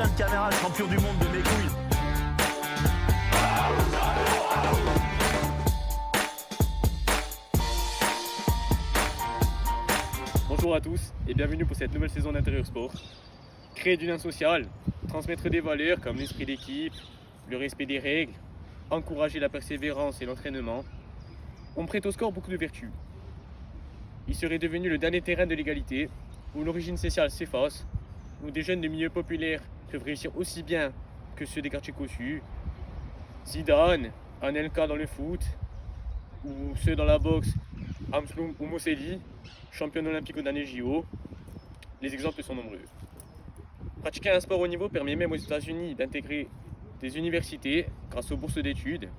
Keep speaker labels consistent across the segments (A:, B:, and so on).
A: putain de caméra, champion du monde de mes couilles.
B: Bonjour à tous et bienvenue pour cette nouvelle saison d'Intérieur Sport. Créer du lien social, transmettre des valeurs comme l'esprit d'équipe, le respect des règles, encourager la persévérance et l'entraînement. On prête au sport beaucoup de vertus. Il serait devenu le dernier terrain de l'égalité, où l'origine sociale s'efface, où des jeunes de milieux populaires peuvent réussir aussi bien que ceux des quartiers cossus. Zidane, Anelka dans le foot, ou ceux dans la boxe, Amsloum ou Mosseli, champion olympique aux derniers JO. Les exemples sont nombreux. Pratiquer un sport haut niveau permet même aux États-Unis d'intégrer des universités grâce aux bourses d'études.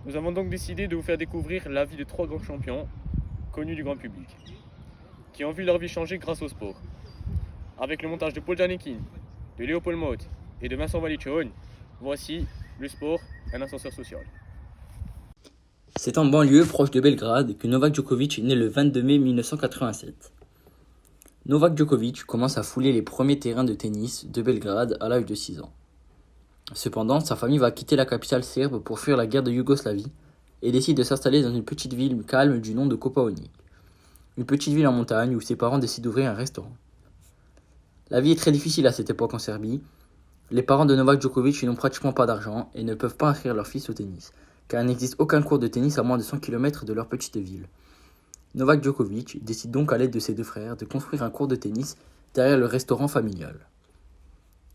B: Nous avons donc décidé de vous faire découvrir la vie de 3 grands champions connus du grand public, qui ont vu leur vie changer grâce au sport. Avec le montage de Paul Janekin, de Léopold Motte et de Vincent Valichon, voici le sport, un ascenseur social.
C: C'est en banlieue, proche de Belgrade, que Novak Djokovic est né le 22 mai 1987. Novak Djokovic commence à fouler les premiers terrains de tennis de Belgrade à l'âge de 6 ans. Cependant, sa famille va quitter la capitale serbe pour fuir la guerre de Yougoslavie et décide de s'installer dans une petite ville calme du nom de Kopaonik, une petite ville en montagne où ses parents décident d'ouvrir un restaurant. La vie est très difficile à cette époque en Serbie. Les parents de Novak Djokovic n'ont pratiquement pas d'argent et ne peuvent pas inscrire leur fils au tennis, car il n'existe aucun cours de tennis à moins de 100 km de leur petite ville. Novak Djokovic décide donc à l'aide de ses 2 frères de construire un cours de tennis derrière le restaurant familial.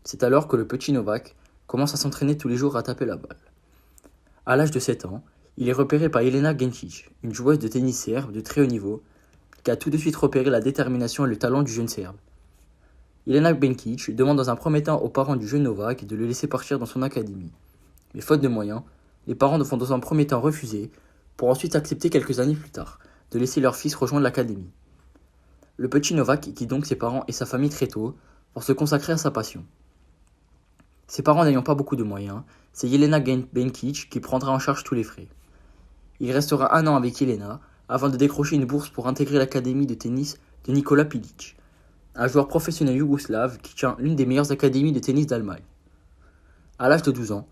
C: C'est alors que le petit Novak commence à s'entraîner tous les jours à taper la balle. À l'âge de 7 ans, il est repéré par Jelena Gencic, une joueuse de tennis serbe de très haut niveau, qui a tout de suite repéré la détermination et le talent du jeune serbe. Jelena Gencic demande dans un premier temps aux parents du jeune Novak de le laisser partir dans son académie. Mais faute de moyens, les parents vont dans un premier temps refuser, pour ensuite accepter quelques années plus tard, de laisser leur fils rejoindre l'académie. Le petit Novak quitte donc ses parents et sa famille très tôt pour se consacrer à sa passion. Ses parents n'ayant pas beaucoup de moyens, c'est Jelena Gencic qui prendra en charge tous les frais. Il restera 1 an avec Jelena avant de décrocher une bourse pour intégrer l'académie de tennis de Nikola Pilic, un joueur professionnel yougoslave qui tient l'une des meilleures académies de tennis d'Allemagne. À l'âge de 12 ans,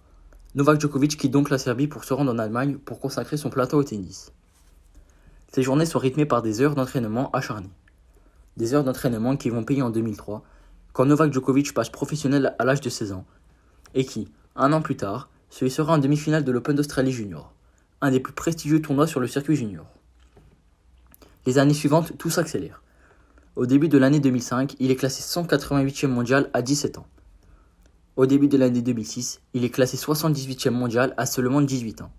C: Novak Djokovic quitte donc la Serbie pour se rendre en Allemagne pour consacrer son plateau au tennis. Ces journées sont rythmées par des heures d'entraînement acharnées. Des heures d'entraînement qui vont payer en 2003, quand Novak Djokovic passe professionnel à l'âge de 16 ans, et qui, 1 an plus tard, se hissera en demi-finale de l'Open d'Australie Junior, un des plus prestigieux tournois sur le circuit junior. Les années suivantes, tout s'accélère. Au début de l'année 2005, il est classé 188e mondial à 17 ans. Au début de l'année 2006, il est classé 78e mondial à seulement 18 ans.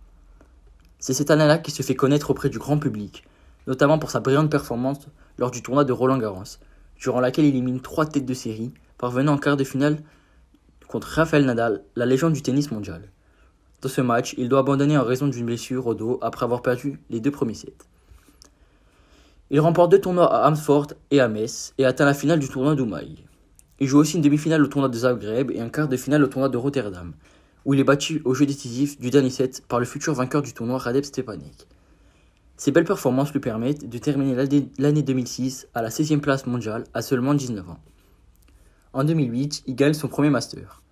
C: C'est cette année-là qu'il se fait connaître auprès du grand public, notamment pour sa brillante performance lors du tournoi de Roland-Garros, durant laquelle il élimine 3 têtes de série, parvenant en quart de finale contre Rafael Nadal, la légende du tennis mondial. Dans ce match, il doit abandonner en raison d'une blessure au dos après avoir perdu les 2 premiers sets. Il remporte 2 tournois à Amersfoort et à Metz et atteint la finale du tournoi d'Umaï. Il joue aussi une demi-finale au tournoi de Zagreb et un quart de finale au tournoi de Rotterdam, où il est battu au jeu décisif du dernier set par le futur vainqueur du tournoi Radek Stepanek. Ces belles performances lui permettent de terminer l'année 2006 à la 16e place mondiale à seulement 19 ans. En 2008, il gagne son premier Master.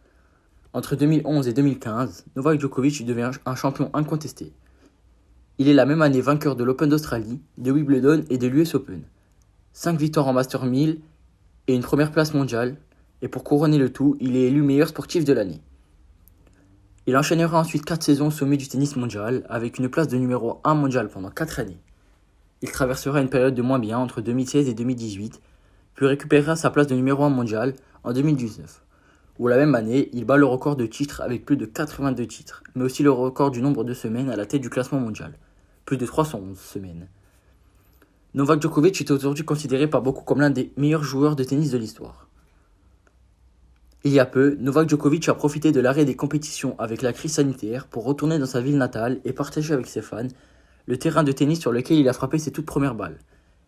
C: Entre 2011 et 2015, Novak Djokovic devient un champion incontesté. Il est la même année vainqueur de l'Open d'Australie, de Wimbledon et de l'US Open. 5 victoires en Master 1000 et une première place mondiale, et pour couronner le tout, il est élu meilleur sportif de l'année. Il enchaînera ensuite 4 saisons au sommet du tennis mondial, avec une place de numéro 1 mondial pendant 4 années. Il traversera une période de moins bien entre 2016 et 2018, puis récupérera sa place de numéro 1 mondial en 2019, où la même année, il bat le record de titres avec plus de 82 titres, mais aussi le record du nombre de semaines à la tête du classement mondial, plus de 311 semaines. Novak Djokovic est aujourd'hui considéré par beaucoup comme l'un des meilleurs joueurs de tennis de l'histoire. Il y a peu, Novak Djokovic a profité de l'arrêt des compétitions avec la crise sanitaire pour retourner dans sa ville natale et partager avec ses fans le terrain de tennis sur lequel il a frappé ses toutes premières balles,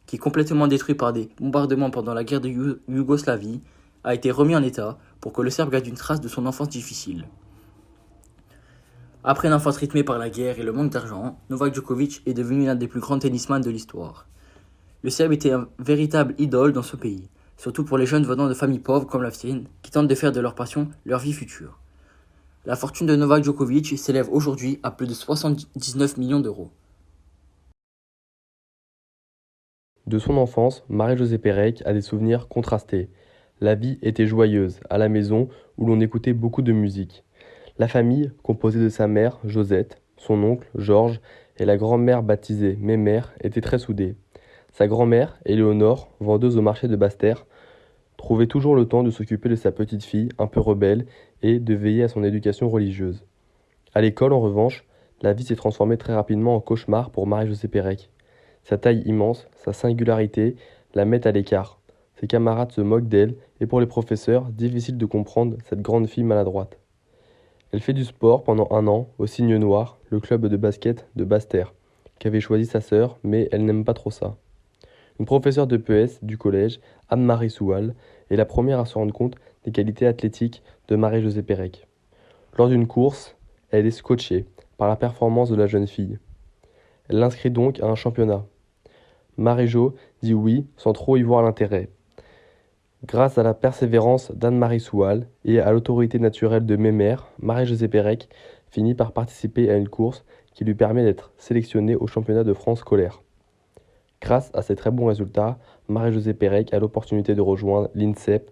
C: qui, complètement détruit par des bombardements pendant la guerre de Yougoslavie, a été remis en état pour que le Serbe garde une trace de son enfance difficile. Après une enfance rythmée par la guerre et le manque d'argent, Novak Djokovic est devenu l'un des plus grands tennisman de l'histoire. Le Serbe était un véritable idole dans ce pays, surtout pour les jeunes venant de familles pauvres comme la sienne, qui tentent de faire de leur passion leur vie future. La fortune de Novak Djokovic s'élève aujourd'hui à plus de 79 millions d'euros.
D: De son enfance, Marie-Josée Pérec a des souvenirs contrastés. La vie était joyeuse, à la maison où l'on écoutait beaucoup de musique. La famille, composée de sa mère, Josette, son oncle, Georges, et la grand-mère baptisée Mémère, était très soudée. Sa grand-mère, Éléonore, vendeuse au marché de Basse-Terre, trouvait toujours le temps de s'occuper de sa petite fille, un peu rebelle, et de veiller à son éducation religieuse. À l'école, en revanche, la vie s'est transformée très rapidement en cauchemar pour Marie-Josée Pérec. Sa taille immense, sa singularité la mettent à l'écart. Ses camarades se moquent d'elle et pour les professeurs, difficile de comprendre cette grande fille maladroite. Elle fait du sport pendant 1 an au Cygne Noir, le club de basket de Basse-Terre, qu'avait choisi sa sœur, mais elle n'aime pas trop ça. Une professeure de PS du collège, Anne-Marie Soual, est la première à se rendre compte des qualités athlétiques de Marie-Josée Pérec. Lors d'une course, elle est scotchée par la performance de la jeune fille. Elle l'inscrit donc à un championnat. Marie-Jo dit oui sans trop y voir l'intérêt. Grâce à la persévérance d'Anne-Marie Soual et à l'autorité naturelle de Mémère, Marie-Josée Pérec finit par participer à une course qui lui permet d'être sélectionnée au championnat de France scolaire. Grâce à ces très bons résultats, Marie-Josée Pérec a l'opportunité de rejoindre l'INSEP,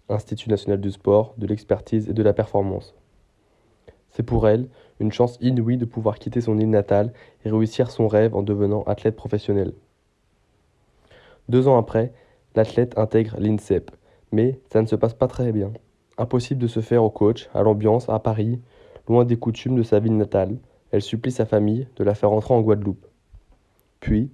D: Institut national du sport, de l'expertise et de la performance. C'est pour elle une chance inouïe de pouvoir quitter son île natale et réussir son rêve en devenant athlète professionnelle. 2 ans après, l'athlète intègre l'INSEP, mais ça ne se passe pas très bien. Impossible de se faire au coach, à l'ambiance, à Paris, loin des coutumes de sa ville natale. Elle supplie sa famille de la faire rentrer en Guadeloupe. Puis,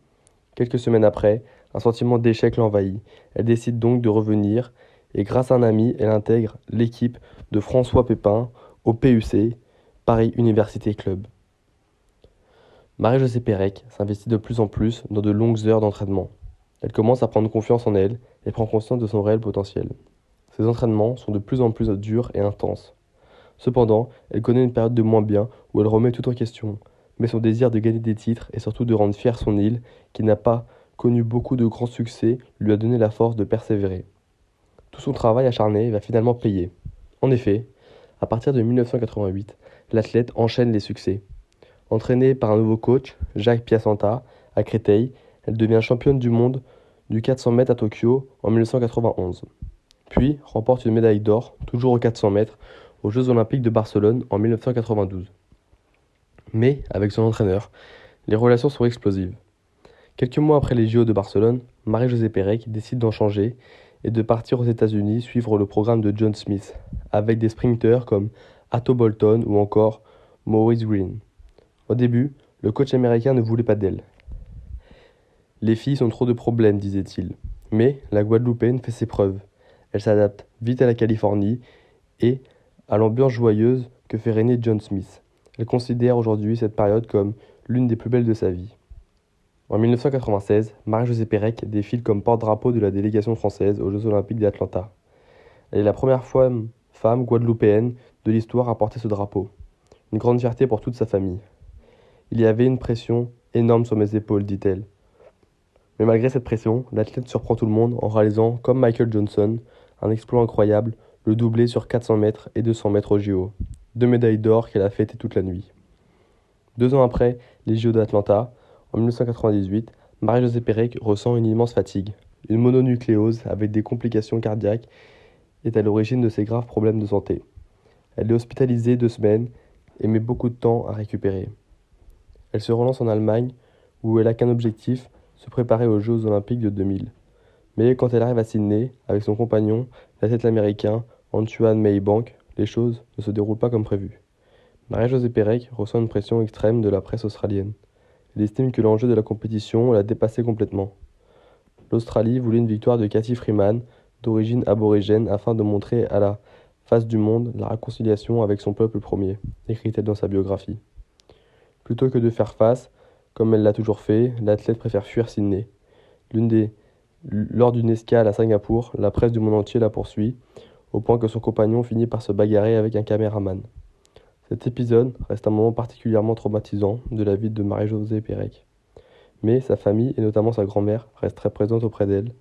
D: quelques semaines après, un sentiment d'échec l'envahit. Elle décide donc de revenir et grâce à un ami, elle intègre l'équipe de François Pépin au PUC, Paris Université Club. Marie-Josée Pérec s'investit de plus en plus dans de longues heures d'entraînement. Elle commence à prendre confiance en elle et prend conscience de son réel potentiel. Ses entraînements sont de plus en plus durs et intenses. Cependant, elle connaît une période de moins bien où elle remet tout en question, mais son désir de gagner des titres et surtout de rendre fière son île, qui n'a pas connu beaucoup de grands succès, lui a donné la force de persévérer. Tout son travail acharné va finalement payer. En effet, à partir de 1988, l'athlète enchaîne les succès. Entraînée par un nouveau coach, Jacques Piacenta, à Créteil, elle devient championne du monde du 400 mètres à Tokyo en 1991. Puis remporte une médaille d'or, toujours aux 400 mètres, aux Jeux Olympiques de Barcelone en 1992. Mais, avec son entraîneur, les relations sont explosives. Quelques mois après les JO de Barcelone, Marie-Josée Pérec décide d'en changer et de partir aux États-Unis suivre le programme de John Smith, avec des sprinteurs comme Atto Bolton ou encore Maurice Green. Au début, le coach américain ne voulait pas d'elle. Les filles ont trop de problèmes, disait-il. Mais la Guadeloupéenne fait ses preuves. Elle s'adapte vite à la Californie et à l'ambiance joyeuse que fait régner John Smith. Elle considère aujourd'hui cette période comme l'une des plus belles de sa vie. En 1996, Marie-Josée Pérec défile comme porte-drapeau de la délégation française aux Jeux Olympiques d'Atlanta. Elle est la première femme guadeloupéenne de l'histoire à porter ce drapeau. Une grande fierté pour toute sa famille. Il y avait une pression énorme sur mes épaules, dit-elle. Mais malgré cette pression, l'athlète surprend tout le monde en réalisant, comme Michael Johnson, un exploit incroyable, le doublé sur 400 mètres et 200 mètres au JO. 2 médailles d'or qu'elle a fêtées toute la nuit. 2 ans après les JO d'Atlanta, en 1998, Marie-Josée Pérec ressent une immense fatigue. Une mononucléose avec des complications cardiaques est à l'origine de ses graves problèmes de santé. Elle est hospitalisée 2 semaines et met beaucoup de temps à récupérer. Elle se relance en Allemagne où elle n'a qu'un objectif, se préparer aux Jeux Olympiques de 2000. Mais quand elle arrive à Sydney, avec son compagnon, l'athlète américain Antoine Maybank, les choses ne se déroulent pas comme prévu. Marie-Josée Pérec ressent une pression extrême de la presse australienne. Elle estime que l'enjeu de la compétition l'a dépassé complètement. L'Australie voulait une victoire de Cathy Freeman, d'origine aborigène, afin de montrer à la face du monde la réconciliation avec son peuple premier, écrit-elle dans sa biographie. Plutôt que de faire face, comme elle l'a toujours fait, l'athlète préfère fuir Sydney. Lors d'une escale à Singapour, la presse du monde entier la poursuit, au point que son compagnon finit par se bagarrer avec un caméraman. Cet épisode reste un moment particulièrement traumatisant de la vie de Marie-Josée Pérec. Mais sa famille, et notamment sa grand-mère, reste très présente auprès d'elle.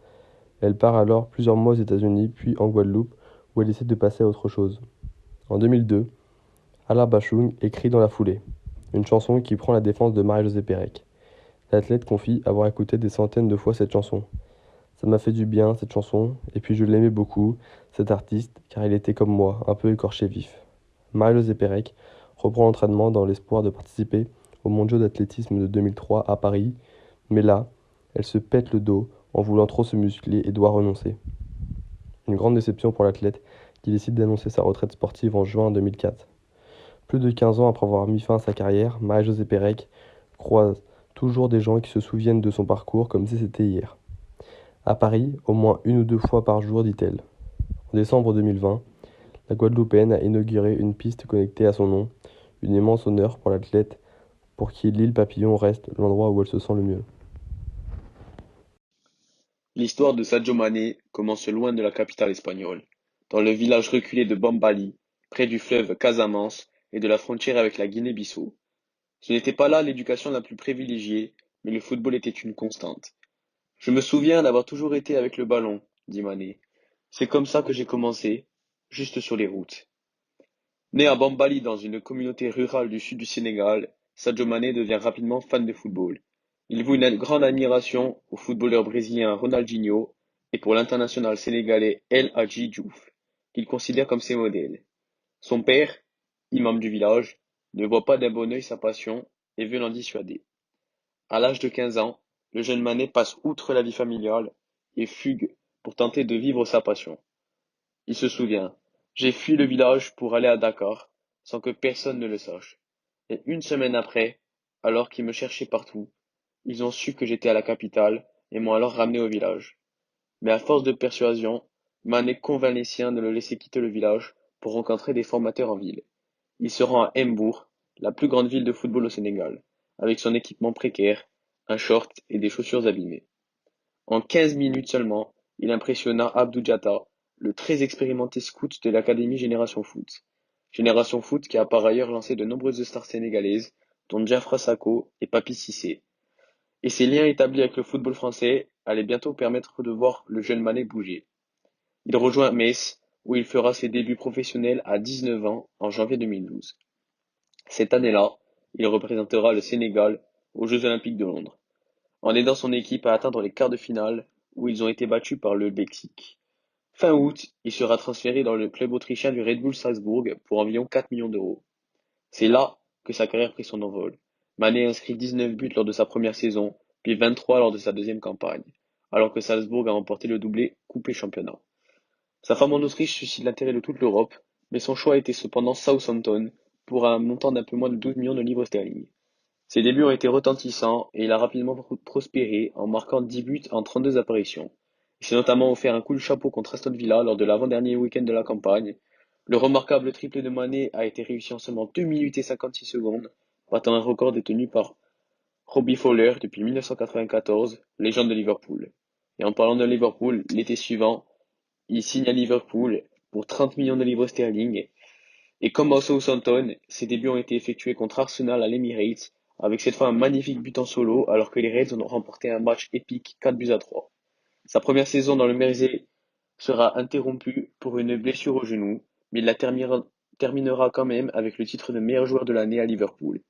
D: Elle part alors plusieurs mois aux États-Unis, puis en Guadeloupe, où elle essaie de passer à autre chose. En 2002, Alain Bachung écrit dans la foulée une chanson qui prend la défense de Marie-Josée Pérec. L'athlète confie avoir écouté des centaines de fois cette chanson. Ça m'a fait du bien, cette chanson, et puis je l'aimais beaucoup, cet artiste, car il était comme moi, un peu écorché vif. Marie-Josée Pérec reprend l'entraînement dans l'espoir de participer aux mondiaux d'athlétisme de 2003 à Paris, mais là, elle se pète le dos en voulant trop se muscler et doit renoncer. Une grande déception pour l'athlète qui décide d'annoncer sa retraite sportive en juin 2004. Plus de 15 ans après avoir mis fin à sa carrière, Marie-Josée Pérec croise toujours des gens qui se souviennent de son parcours comme si c'était hier. À Paris, au moins 1 ou 2 fois par jour, dit-elle. En décembre 2020, la Guadeloupéenne a inauguré une piste connectée à son nom, une immense honneur pour l'athlète pour qui l'île Papillon reste l'endroit où elle se sent le mieux.
B: L'histoire de Sadio Mané commence loin de la capitale espagnole, dans le village reculé de Bambali, près du fleuve Casamance et de la frontière avec la Guinée-Bissau. Ce n'était pas là l'éducation la plus privilégiée, mais le football était une constante. Je me souviens d'avoir toujours été avec le ballon, dit Mané. C'est comme ça que j'ai commencé, juste sur les routes. Né à Bambali dans une communauté rurale du sud du Sénégal, Sadio Mané devient rapidement fan de football. Il voue une grande admiration au footballeur brésilien Ronaldinho et pour l'international sénégalais El Hadji Diouf, qu'il considère comme ses modèles. Son père, imam du village, ne voit pas d'un bon œil sa passion et veut l'en dissuader. À l'âge de 15 ans, le jeune Mané passe outre la vie familiale et fugue pour tenter de vivre sa passion. Il se souvient: j'ai fui le village pour aller à Dakar, sans que personne ne le sache. Et une semaine après, alors qu'ils me cherchaient partout, ils ont su que j'étais à la capitale et m'ont alors ramené au village. Mais à force de persuasion, Mané convainc les siens de le laisser quitter le village pour rencontrer des formateurs en ville. Il se rend à Mbour, la plus grande ville de football au Sénégal, avec son équipement précaire, un short et des chaussures abîmées. En 15 minutes seulement, il impressionna Abdou Diatta, le très expérimenté scout de l'académie Génération Foot. Génération Foot qui a par ailleurs lancé de nombreuses stars sénégalaises, dont Diafra Sakho et Papi Cissé. Et ses liens établis avec le football français allaient bientôt permettre de voir le jeune Mané bouger. Il rejoint Metz, où il fera ses débuts professionnels à 19 ans en janvier 2012. Cette année-là, il représentera le Sénégal aux Jeux Olympiques de Londres, en aidant son équipe à atteindre les quarts de finale, où ils ont été battus par le Mexique. Fin août, il sera transféré dans le club autrichien du Red Bull Salzbourg pour environ 4 millions d'euros. C'est là que sa carrière prit son envol. Mané inscrit 19 buts lors de sa première saison, puis 23 lors de sa deuxième campagne, alors que Salzbourg a remporté le doublé Coupe et Championnat. Sa femme en Autriche suscite l'intérêt de toute l'Europe, mais son choix était cependant Southampton, pour un montant d'un peu moins de 12 millions de livres sterling. Ses débuts ont été retentissants et il a rapidement prospéré en marquant 10 buts en 32 apparitions. Il s'est notamment offert un coup de chapeau contre Aston Villa lors de l'avant-dernier week-end de la campagne. Le remarquable triplé de Mané a été réussi en seulement 2 minutes et 56 secondes, battant un record détenu par Robbie Fowler depuis 1994, légende de Liverpool. Et en parlant de Liverpool, l'été suivant, il signe à Liverpool pour 30 millions de livres sterling. Et comme à Southampton, ses débuts ont été effectués contre Arsenal à l'Emirates, avec cette fois un magnifique but en solo, alors que les Reds ont remporté un match épique 4 buts à 3. Sa première saison dans le Mersey sera interrompue pour une blessure au genou, mais il la terminera quand même avec le titre de meilleur joueur de l'année à Liverpool.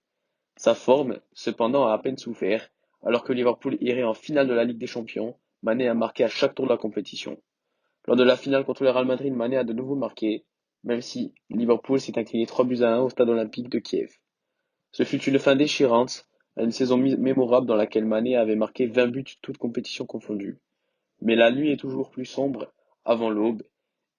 B: Sa forme, cependant, a à peine souffert, alors que Liverpool irait en finale de la Ligue des Champions. Mané a marqué à chaque tour de la compétition. Lors de la finale contre le Real Madrid, Mané a de nouveau marqué, même si Liverpool s'est incliné 3 buts à 1 au stade olympique de Kiev. Ce fut une fin déchirante à une saison mémorable dans laquelle Mané avait marqué 20 buts toutes compétitions confondues. Mais la nuit est toujours plus sombre avant l'aube,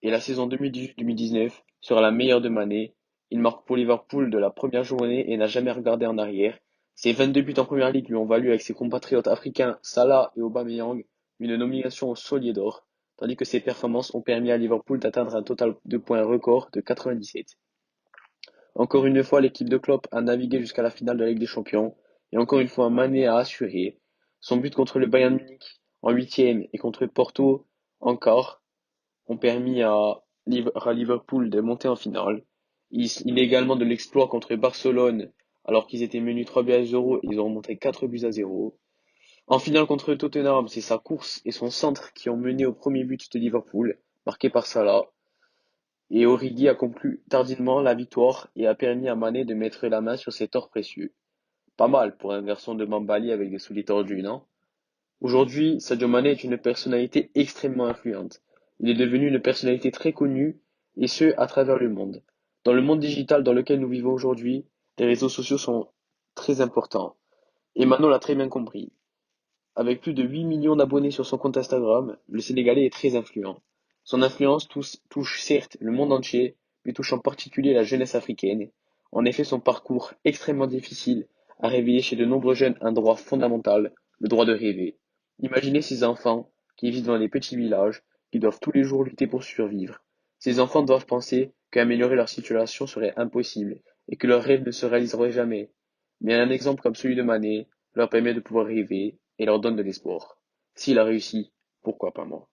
B: et la saison 2018-2019 sera la meilleure de Mané. Il marque pour Liverpool de la première journée et n'a jamais regardé en arrière. Ses 22 buts en première ligue lui ont valu avec ses compatriotes africains Salah et Aubameyang une nomination au Solier d'Or, tandis que ses performances ont permis à Liverpool d'atteindre un total de points record de 97. Encore une fois, l'équipe de Klopp a navigué jusqu'à la finale de la Ligue des Champions, et encore une fois, Mané a assuré. Son but contre le Bayern Munich en huitième et contre Porto en quart ont permis à Liverpool de monter en finale. Il est également de l'exploit contre Barcelone, alors qu'ils étaient menus 3 buts à 0, ils ont remonté 4 buts à 0. En finale contre Tottenham, c'est sa course et son centre qui ont mené au premier but de Liverpool, marqué par Salah. Et Origi a conclu tardivement la victoire et a permis à Mané de mettre la main sur ses torts précieux. Pas mal pour un garçon de Bambali avec des souliers tordus, non? Aujourd'hui, Sadio Mané est une personnalité extrêmement influente. Il est devenu une personnalité très connue, et ce, à travers le monde. Dans le monde digital dans lequel nous vivons aujourd'hui, les réseaux sociaux sont très importants. Et Manon l'a très bien compris. Avec plus de 8 millions d'abonnés sur son compte Instagram, le Sénégalais est très influent. Son influence touche certes le monde entier, mais touche en particulier la jeunesse africaine. En effet, son parcours extrêmement difficile a réveillé chez de nombreux jeunes un droit fondamental, le droit de rêver. Imaginez ces enfants qui vivent dans des petits villages, qui doivent tous les jours lutter pour survivre. Ces enfants doivent penser qu'améliorer leur situation serait impossible et que leurs rêves ne se réaliseraient jamais. Mais un exemple comme celui de Mané leur permet de pouvoir rêver et leur donne de l'espoir. S'il a réussi, pourquoi pas moi?